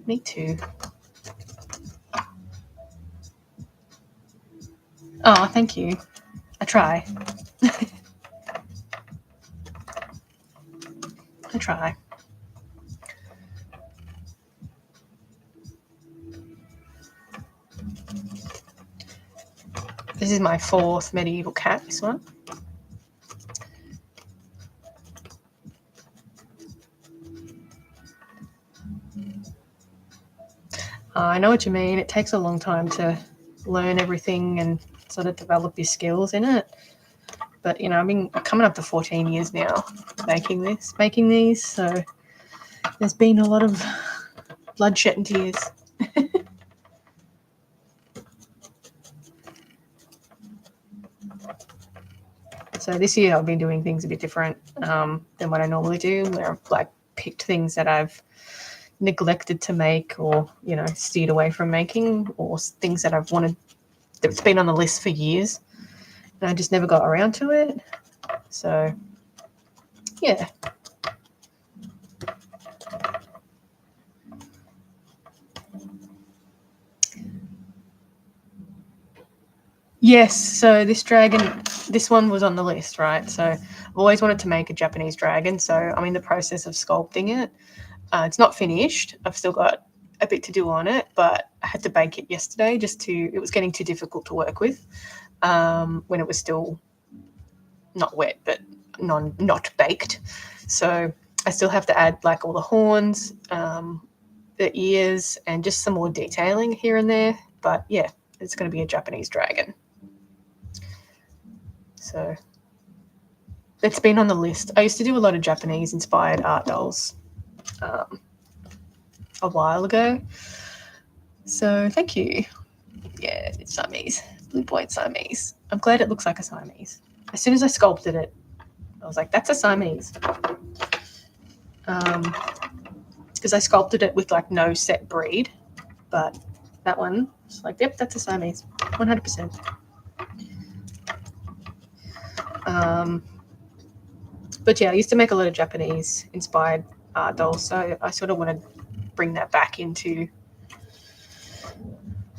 Me too. Oh, thank you. I try. I try. This is my 4th medieval cat, this one. I know what you mean. It takes a long time to learn everything and sort of develop your skills in it. But, you know, I've been coming up to 14 years now making these. So there's been a lot of bloodshed and tears. So this year I've been doing things a bit different than what I normally do, where I've like picked things that I've neglected to make, or, you know, steered away from making, or things that I've wanted, that's been on the list for years and I just never got around to it. So yeah. Yes, so this one was on the list, right? So I've always wanted to make a Japanese dragon, so I'm in the process of sculpting it. It's not finished. I've still got a bit to do on it, but I had to bake it yesterday it was getting too difficult to work with when it was still not wet, but not baked. So I still have to add like all the horns, the ears, and just some more detailing here and there. But yeah, it's going to be a Japanese dragon. So it's been on the list. I used to do a lot of Japanese-inspired art dolls a while ago. So thank you. Yeah, it's Siamese. Blue Point Siamese. I'm glad it looks like a Siamese. As soon as I sculpted it, I was like, that's a Siamese. Because I sculpted it with like no set breed. But that one was like, yep, that's a Siamese. 100%. But yeah, I used to make a lot of Japanese-inspired art dolls, so I sort of want to bring that back into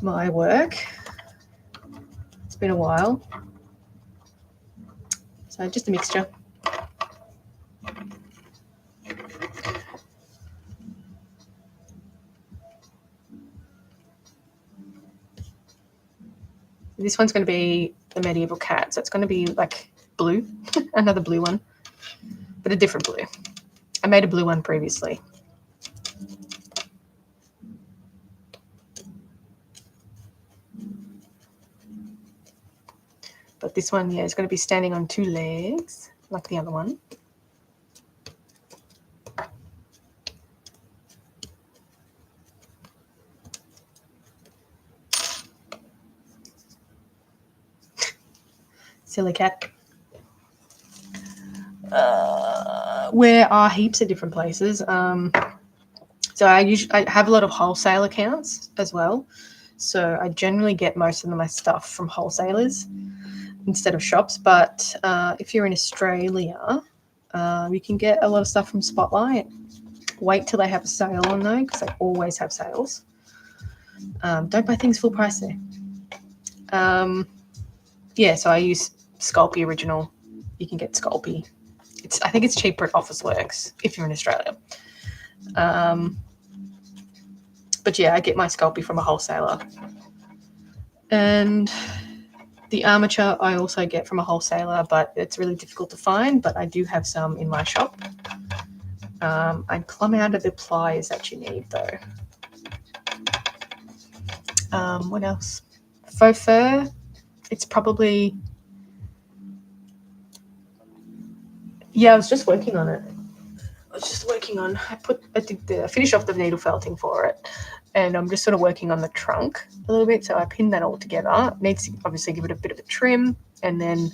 my work. It's been a while. So just a mixture. This one's going to be the medieval cat, so it's going to be like blue, another blue one, but a different blue. I made a blue one previously. But this one, yeah, is going to be standing on 2 legs, like the other one. Silly cat. Where are heaps of different places. So I have a lot of wholesale accounts as well. So I generally get most of my stuff from wholesalers instead of shops. But if you're in Australia, you can get a lot of stuff from Spotlight. Wait till they have a sale on though, because they always have sales. Don't buy things full price there. Yeah, so I use Sculpey Original. You can get Sculpey. I think it's cheaper at Officeworks if you're in Australia. But yeah, I get my Sculpey from a wholesaler. And the armature I also get from a wholesaler, but it's really difficult to find. But I do have some in my shop. I'd plumb out of the pliers that you need though. What else? Faux fur. It's probably... Yeah, I was just working on it. I did finish off the needle felting for it, and I'm just sort of working on the trunk a little bit. So I pinned that all together. It needs to obviously give it a bit of a trim, and then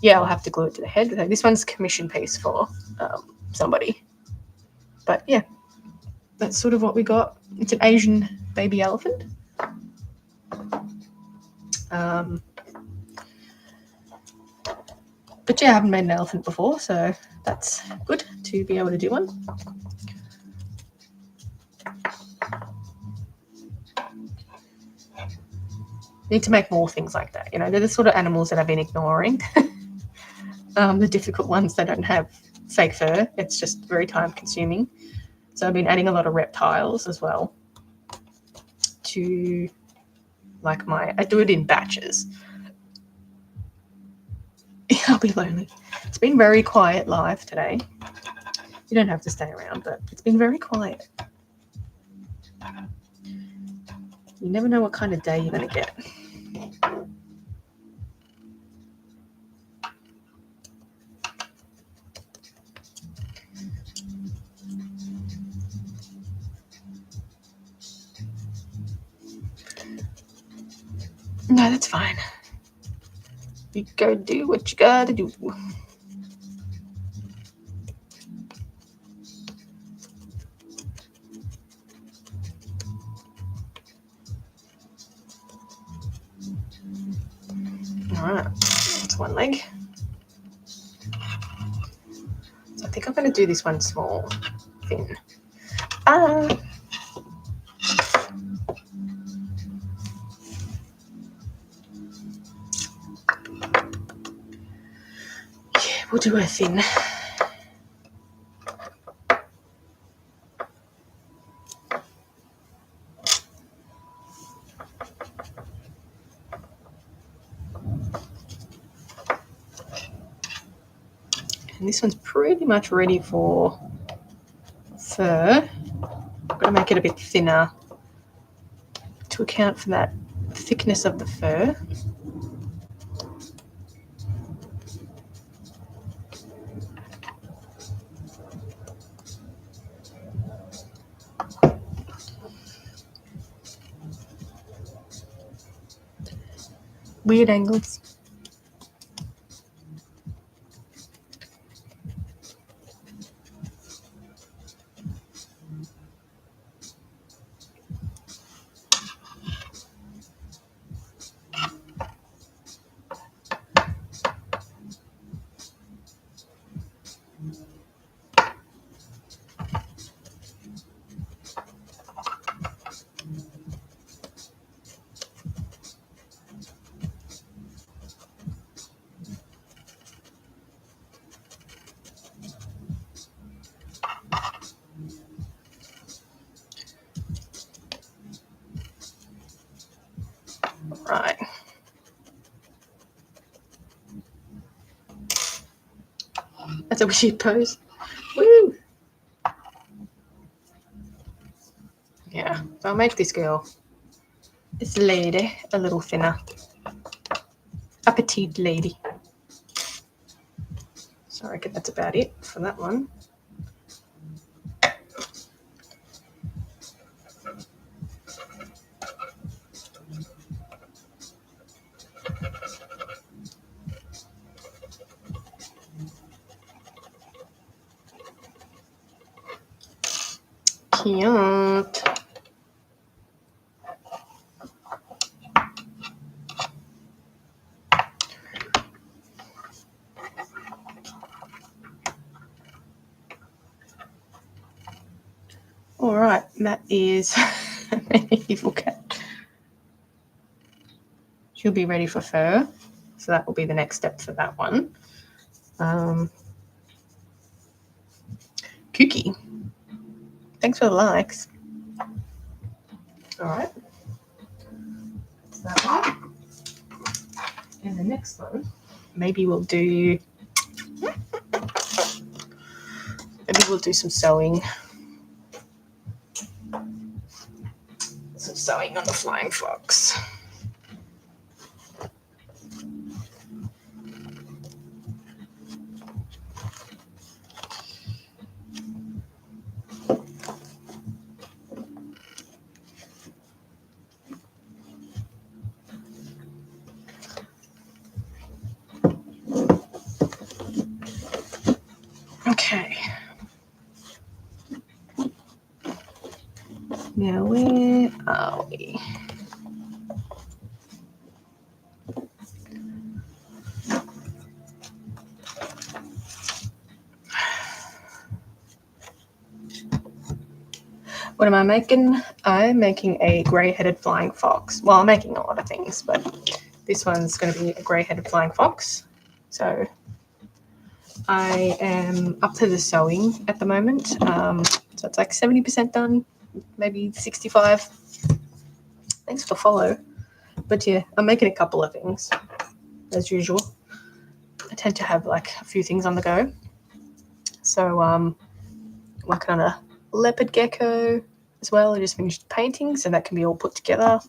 yeah, I'll have to glue it to the head. This one's a commission piece for somebody. But yeah, that's sort of what we got. It's an Asian baby elephant. But yeah, I haven't made an elephant before, so that's good to be able to do one. Need to make more things like that. You know, they're the sort of animals that I've been ignoring. The difficult ones that don't have fake fur. It's just very time consuming. So I've been adding a lot of reptiles as well to like I do it in batches. I'll be lonely. It's been very quiet live today. You don't have to stay around, but it's been very quiet. You never know what kind of day you're going to get. No, that's fine. You go do what you gotta do. Alright, that's one leg. So I think I'm going to do this one small, thin. Yeah, we'll do a thin. And this one's pretty much ready for fur. I'm going to make it a bit thinner to account for that thickness of the fur. Weird angles. Right. That's a weird pose. Woo! I'll make this girl, this lady, a little thinner. A petite lady. So I reckon that's about it for that one. Cute. All right, that is an evil cat. She'll be ready for fur, so that will be the next step for that one. Kooky, thanks for the likes. All right, that's that one. And the next one, maybe we'll do some sewing. Some sewing on the flying fox. Okay. Now where are we? What am I making? I'm making a grey-headed flying fox. Well, I'm making a lot of things, but this one's going to be a grey-headed flying fox. So I am up to the sewing at the moment. So it's like 70% done, maybe 65. Thanks for the follow. But yeah, I'm making a couple of things, as usual. I tend to have like a few things on the go. So working on a leopard gecko as well. I just finished painting, so that can be all put together.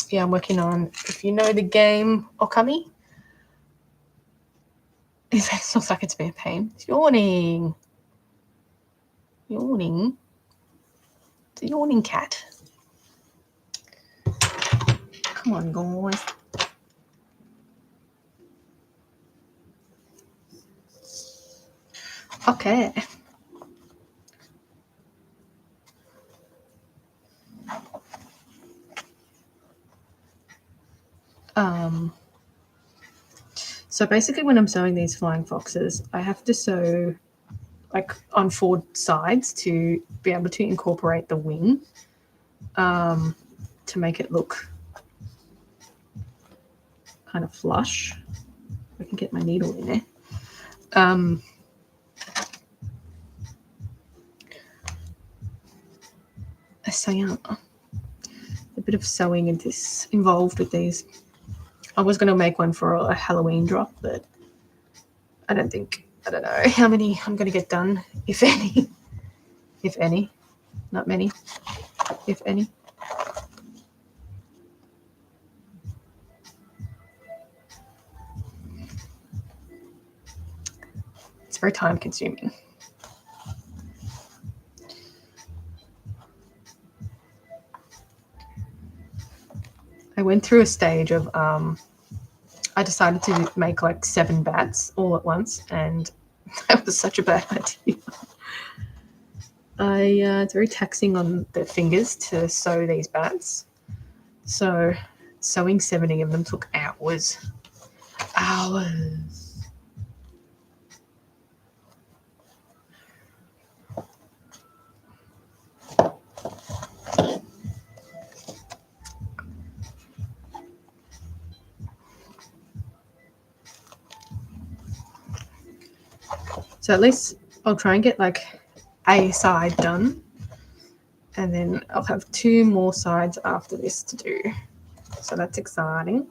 Yeah, I'm working on, if you know the game Okami. It looks like it's been a pain. It's yawning. Yawning. It's a yawning cat. Come on, guys. Okay. So basically when I'm sewing these flying foxes, I have to sew like on 4 sides to be able to incorporate the wing to make it look kind of flush. I can get my needle in there. So yeah, a bit of sewing involved with these. I was going to make one for a Halloween drop, but I don't know how many I'm going to get done, if any. If any. Not many. If any. It's very time consuming. I went through a stage of I decided to make like 7 bats all at once, and that was such a bad idea. It's very taxing on the fingers to sew these bats. So sewing 70 of them took hours. Hours. So at least I'll try and get like a side done, and then I'll have 2 more sides after this to do. So that's exciting.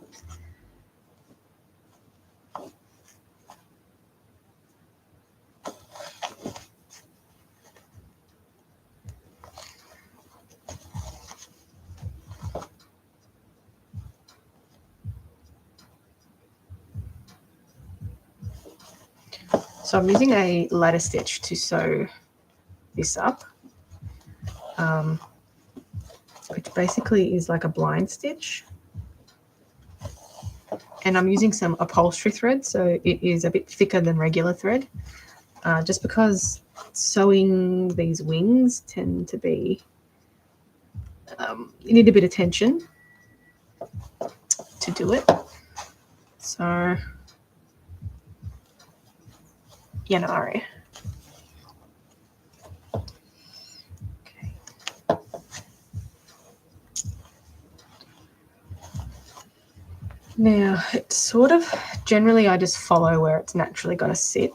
So I'm using a ladder stitch to sew this up, which basically is like a blind stitch. And I'm using some upholstery thread, so it is a bit thicker than regular thread, just because sewing these wings tend to be, you need a bit of tension to do it. So, you know. Okay. Now, it's sort of, generally I just follow where it's naturally going to sit.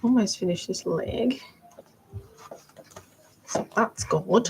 Almost finished this leg. So that's good.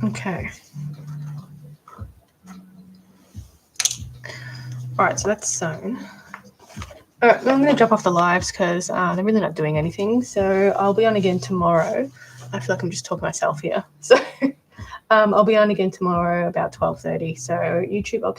Okay. All right, so that's sewn. All right, I'm going to drop off the lives because they're really not doing anything. So I'll be on again tomorrow. I feel like I'm just talking to myself here. So I'll be on again tomorrow about 12:30. So YouTube, I'll